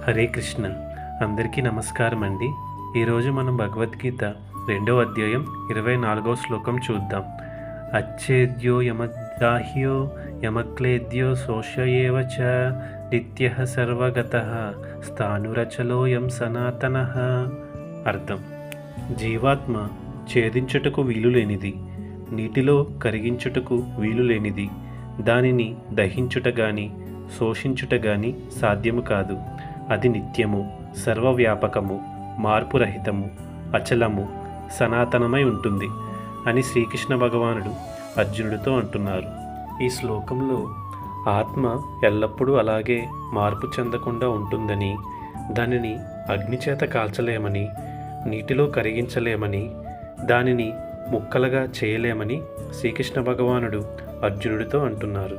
హరే కృష్ణ. అందరికీ నమస్కారం అండి. ఈరోజు మనం భగవద్గీత 2వ అధ్యాయం 24వ శ్లోకం చూద్దాం. అచ్చేద్యో యమదాహ్యో యమక్లేద్యో శోషయేవ చ నిత్యః సర్వగతః స్థాణురచలోయం సనాతనః. అర్థం: జీవాత్మ ఛేదించుటకు వీలులేనిది, నీటిలో కరిగించుటకు వీలులేనిది, దానిని దహించుట గాని శోషించుట గాని సాధ్యము కాదు. అది నిత్యము, సర్వవ్యాపకము, మార్పురహితము, అచలము, సనాతనమై ఉంటుంది అని శ్రీకృష్ణ భగవానుడు అర్జునుడితో అంటున్నారు. ఈ శ్లోకంలో ఆత్మ ఎల్లప్పుడూ అలాగే మార్పు చెందకుండా ఉంటుందని, దానిని అగ్నిచేత కాల్చలేమని, నీటిలో కరిగించలేమని, దానిని ముక్కలుగా చేయలేమని శ్రీకృష్ణ భగవానుడు అర్జునుడితో అంటున్నారు.